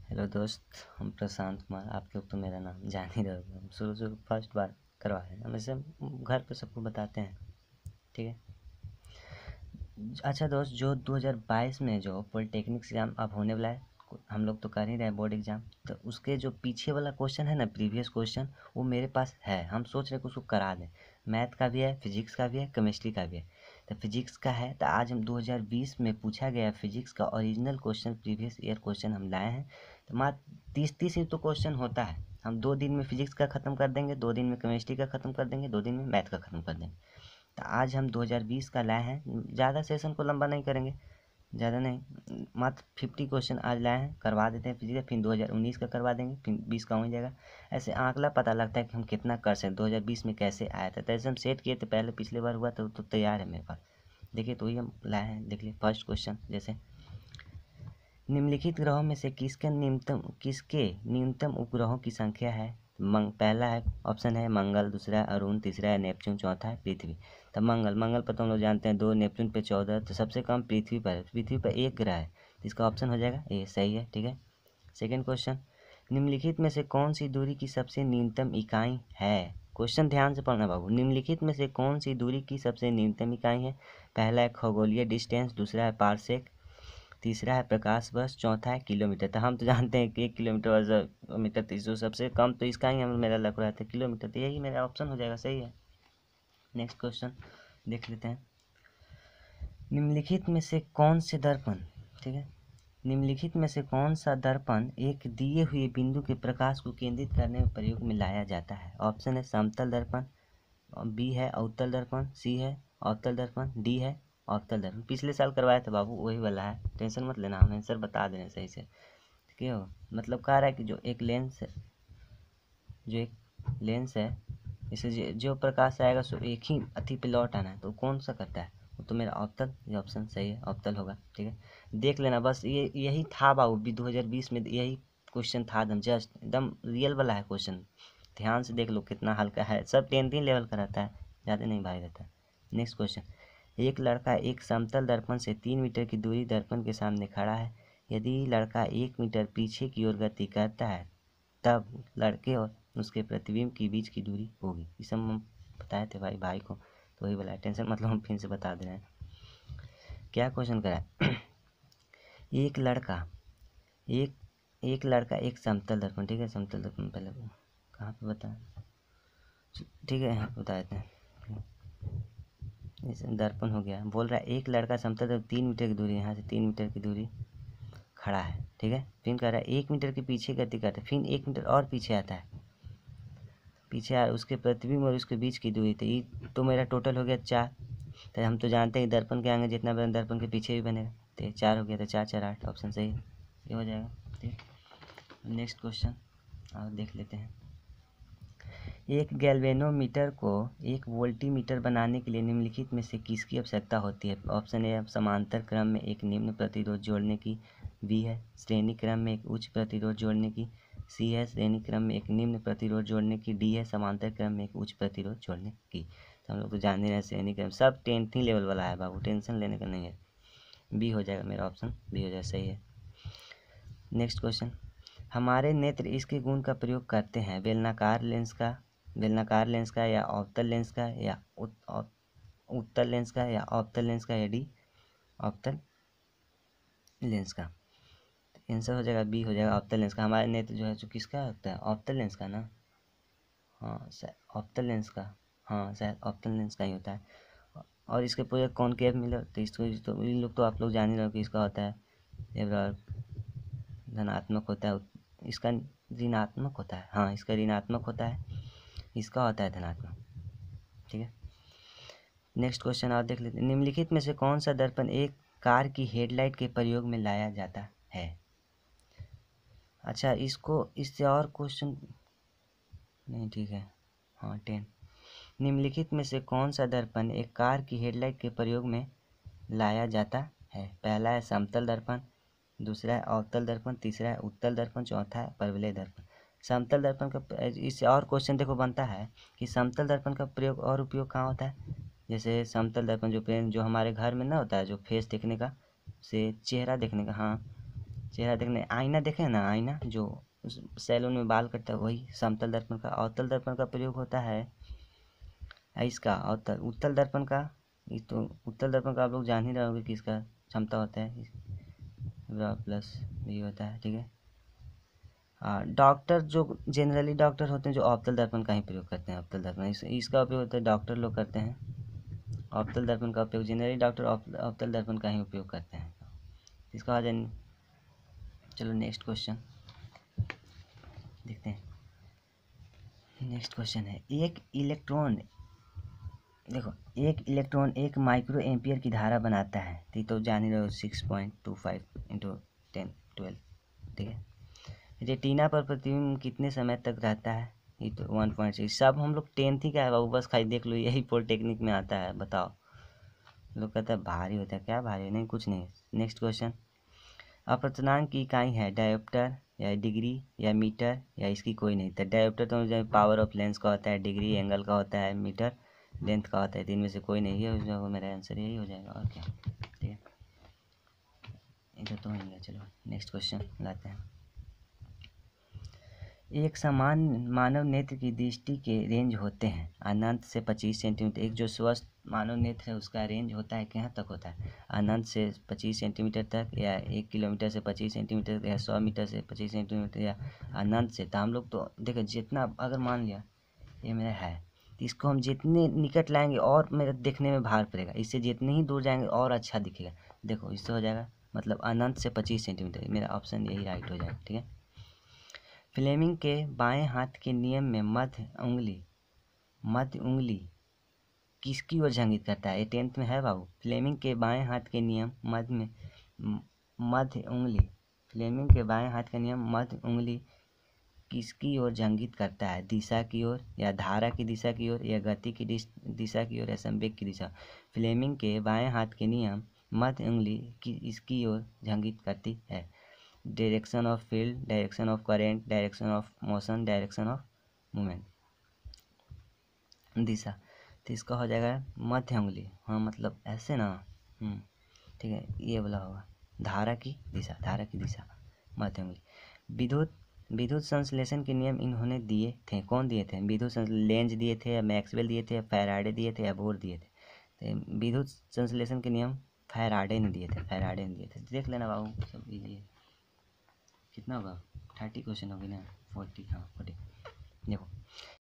Hello दोस्त, हम प्रशांत कुमार। आप लोग तो मेरा नाम जान ही रहे होगे। हम शुरू फर्स्ट बार करवा रहे हैं। हम ऐसे घर पे सबको बताते हैं, ठीक है। अच्छा दोस्त, जो 2022 में जो पॉलिटेक्निक एग्ज़ाम अब होने वाला है, हम लोग तो कर ही रहे हैं बोर्ड एग्ज़ाम, तो उसके जो पीछे वाला क्वेश्चन है ना, प्रीवियस क्वेश्चन, वो मेरे पास है। हम सोच रहे हैं कि उसको करा दें। मैथ का भी है, फिजिक्स का भी है, केमिस्ट्री का भी है। तो फिजिक्स का है, तो आज हम 2020 में पूछा गया फिजिक्स का original question, previous year question हम लाए हैं। तो मात्र 30 ही तो क्वेश्चन होता है। हम 2 दिन में फिजिक्स का ख़त्म कर देंगे, 2 दिन में केमिस्ट्री का ख़त्म कर देंगे, 2 दिन में मैथ का ख़त्म कर देंगे। तो आज हम 2020 का लाए हैं। ज़्यादा सेशन को लंबा नहीं करेंगे, ज़्यादा नहीं, मात्र 50 क्वेश्चन आज लाए हैं, करवा देते हैं फिजिक्स। फिर 2019 का करवा देंगे, फिर 20 का हो जाएगा। ऐसे आंकड़ा पता लगता है कि हम कितना कर सकते। 2020 में कैसे आया था, तो ऐसे हम सेट किए थे पहले, पिछले बार हुआ तो तैयार है मेरे पास। देखिए, तो ही हम लाए हैं। देख लिए फर्स्ट क्वेश्चन, जैसे निम्नलिखित ग्रहों में से किसके न्यूनतम उपग्रहों की संख्या है। पहला है ऑप्शन है मंगल, दूसरा है अरुण, तीसरा है नेपच्यून, चौथा है पृथ्वी। तो मंगल पर तो हम लोग जानते हैं 2, नेपच्यून पे 14, तो सबसे कम पृथ्वी पर है। पृथ्वी पर एक ग्रह है, तो इसका ऑप्शन हो जाएगा ये, सही है, ठीक है। सेकेंड क्वेश्चन, निम्नलिखित में से कौन सी दूरी की सबसे न्यूनतम इकाई है। क्वेश्चन ध्यान से पढ़ना बाबू। निम्नलिखित में से कौन सी दूरी की सबसे न्यूनतम इकाई है। पहला है खगोलीय डिस्टेंस, दूसरा है पारसेक, तीसरा है प्रकाश वर्ष, चौथा है किलोमीटर। तो हम तो जानते हैं कि 1 किलोमीटर वर्ष मीटर, तीसरा सबसे कम तो इसका ही मेरा लग रहा था किलोमीटर, तो यही मेरा ऑप्शन हो जाएगा, सही है। नेक्स्ट क्वेश्चन देख लेते हैं। निम्नलिखित में से कौन से दर्पण, ठीक है, निम्नलिखित में से कौन सा दर्पण एक दिए हुए बिंदु के प्रकाश को केंद्रित करने में प्रयोग में लाया जाता है। ऑप्शन है समतल दर्पण, बी है अवतल दर्पण, सी है अवतल दर्पण, डी है अवतल दर्पण। पिछले साल करवाया था बाबू, वही वाला है, टेंशन मत लेना, हम आंसर बता दे रहे हैं सही से। क्यों, मतलब कह रहा है कि जो एक लेंस है, इसे जो प्रकाश आएगा सो एक ही अति पे लौट आना है, तो कौन सा करता है, वो तो मेरा अवतल, ये ऑप्शन सही है, अवतल होगा, ठीक है। देख लेना बस, ये यही था बाबू, 2020 में यही क्वेश्चन था, एकदम जस्ट एकदम रियल वाला है क्वेश्चन। ध्यान से देख लो कितना हल्का है, सब 10th लेवल का रहता है, ज़्यादा नहीं भारी रहता है। नेक्स्ट क्वेश्चन, एक लड़का एक समतल दर्पण से 3 मीटर की दूरी दर्पण के सामने खड़ा है। यदि लड़का 1 मीटर पीछे की ओर गति करता है, तब लड़के और उसके प्रतिबिंब के बीच की दूरी होगी। ये सब हम बताए थे भाई को, तो वही वाला टेंशन मतलब हम फिर से बता दे रहे हैं। क्या क्वेश्चन करा है एक लड़का एक समतल दर्पण, ठीक है, समतल दर्पण पहले कहाँ पे बताएं, ठीक है, यहाँ पे बता देते हैं। जैसे दर्पण हो गया, बोल रहा है एक लड़का समतल दर्पण 3 मीटर की दूरी, यहाँ से 3 मीटर की दूरी खड़ा है, ठीक है। फिर कह रहा है 1 मीटर के पीछे गति करता है, फिर 1 मीटर और पीछे आता है, पीछे आ उसके प्रतिबिंब और उसके बीच की दूरी, तो ये तो मेरा टोटल हो गया 4। तो हम तो जानते हैं दर्पण के आगे जितना बना दर्पण के पीछे भी बनेगा, तो ये 4 हो गया, तो 4 4 8 ऑप्शन सही है, ये हो जाएगा, ठीक है। नेक्स्ट क्वेश्चन और देख लेते हैं। एक गैल्वेनोमीटर को एक वोल्टीमीटर बनाने के लिए निम्नलिखित में से किसकी आवश्यकता होती है। ऑप्शन ए समांतर क्रम में एक निम्न प्रतिरोध जोड़ने की, बी है श्रेणी क्रम में एक उच्च प्रतिरोध जोड़ने की, सी है श्रेणी क्रम में एक निम्न प्रतिरोध जोड़ने की, डी है समांतर क्रम में एक उच्च प्रतिरोध जोड़ने की। तो हम लोग तो जान ही रहे हैं श्रेणी क्रम, सब 10th लेवल वाला है बाबू, टेंशन लेने का नहीं है। बी हो जाएगा, मेरा ऑप्शन बी हो जाएगा, सही है। नेक्स्ट क्वेश्चन, हमारे नेत्र इसके गुण का प्रयोग करते हैं, बेलनाकार लेंस का या अवतल लेंस का या उत्तल लेंस का या अवतल लेंस का या डी अवतल लेंस का। आंसर हो जाएगा बी हो जाएगा, अवतल लेंस का। हमारे नेत्र जो है जो किसका होता है, अवतल लेंस का ना, हाँ अवतल लेंस का, हाँ शायद अवतल लेंस का ही होता है। और इसके पूरे कॉनकेव मिले, तो इसको तो इन लोग तो आप लोग जान ही रहे हो कि इसका होता है धनात्मक होता है, इसका ऋणात्मक होता है, हाँ इसका ऋणात्मक होता है, इसका होता है धनात्मक, ठीक है। नेक्स्ट क्वेश्चन आप देख लेते हैं। निम्नलिखित में से कौन सा दर्पण एक कार की हेडलाइट के प्रयोग में लाया जाता है। अच्छा, इससे और क्वेश्चन नहीं, ठीक है, हाँ 10। निम्नलिखित में से कौन सा दर्पण एक कार की हेडलाइट के प्रयोग में लाया जाता है। पहला है समतल दर्पण, दूसरा है अवतल दर्पण, तीसरा है उत्तल दर्पण, चौथा है परवलय दर्पण। समतल दर्पण का इससे और क्वेश्चन देखो बनता है कि समतल दर्पण का प्रयोग और उपयोग कहाँ होता है। जैसे समतल दर्पण जो हमारे घर में ना होता है, जो फेस देखने का, से चेहरा देखने का, हाँ चेहरा देखने, आईना देखे ना, आईना जो सैलून में बाल कटता है वही समतल दर्पण का। अवतल दर्पण का प्रयोग होता है इसका अवतल, उत्तल दर्पण का, ये तो उत्तल दर्पण का आप लोग जान ही रहे होंगे कि इसका क्षमता होता है प्लस भी होता है, ठीक है। डॉक्टर जो जनरली डॉक्टर होते हैं जो अवतल दर्पण का ही प्रयोग करते हैं, अवतल दर्पण इसका उपयोग होता है, डॉक्टर लोग करते हैं अवतल दर्पण का उपयोग, जनरली डॉक्टर अवतल दर्पण का ही उपयोग करते हैं। इसका आ जाए, चलो नेक्स्ट क्वेश्चन देखते हैं। नेक्स्ट क्वेश्चन है, एक इलेक्ट्रॉन, देखो एक इलेक्ट्रॉन 1 माइक्रो एम्पियर की धारा बनाता है, तो जान ही रहो 6.25 इंटू 10 12, ठीक है। रेटिना पर प्रतिबिंब कितने समय तक रहता है, ये तो 1.6, सब हम लोग 10th ही का है बाबू, बस खाली देख लो, यही पॉलिटेक्निक में आता है। बताओ, लोग कहता है भारी होता है, क्या भारी, नहीं कुछ नहीं। नेक्स्ट क्वेश्चन, अपवर्तनांक की इकाई है डायोप्टर या डिग्री या मीटर या इसकी कोई नहीं। तो डायोप्टर तो मुझे पावर ऑफ लेंस का होता है, डिग्री एंगल का होता है, मीटर लेंथ का होता है, तीन में से कोई नहीं है, मेरा आंसर यही हो जाएगा, और क्या, ठीक है। इधर तो नहीं है, चलो नेक्स्ट क्वेश्चन लाते हैं। एक समान मानव नेत्र की दृष्टि के रेंज होते हैं अनंत से 25 सेंटीमीटर। एक जो स्वस्थ मानव नेत्र है उसका रेंज होता है, कहाँ तक होता है, अनंत से 25 सेंटीमीटर तक, या 1 किलोमीटर से 25 सेंटीमीटर, या 100 मीटर से 25 सेंटीमीटर, या अनंत से। तो हम लोग तो देखो जितना, अगर मान लिया ये मेरा है, तो इसको हम जितने निकट लाएंगे और मेरा देखने में भार पड़ेगा, इससे जितने ही दूर जाएंगे और अच्छा दिखेगा। देखो इससे हो जाएगा मतलब अनंत से 25 सेंटीमीटर, मेरा ऑप्शन यही राइट हो जाएगा, ठीक है। फ्लेमिंग के बाएं हाथ के नियम में मध्य उंगली किसकी ओर इंगित करता है, ये 10th में है बाबू। फ्लेमिंग के बाएं हाथ के नियम मध्य उंगली, फ्लेमिंग के बाएं हाथ का नियम मध्य उंगली किसकी ओर इंगित करता है, दिशा की ओर, या धारा की दिशा की ओर, या गति की दिशा की ओर, या संवेग की दिशा। फ्लेमिंग के बाएं हाथ के नियम मध्य उंगली इसकी ओर इंगित करती है, direction of field, direction of current, direction of motion, direction of movement, दिशा। तो इसका हो जाएगा मध्य उंगली, हाँ मतलब ऐसे ना, ठीक है, ये वाला होगा धारा की दिशा, धारा की दिशा मध्य उंगली। विद्युत संश्लेषण के नियम इन्होंने दिए थे, कौन दिए थे, विद्युत लेंज दिए थे, या मैक्सवेल दिए थे, या फैराडे दिए थे, या बोर दिए थे। तो विद्युत संश्लेषण के नियम फैराडे ने दिए थे, फैराडे ने दिए थे। देख लेना बाबू, सब इजी है। कितना होगा, 30 क्वेश्चन होगी ना, 40, हाँ 40। देखो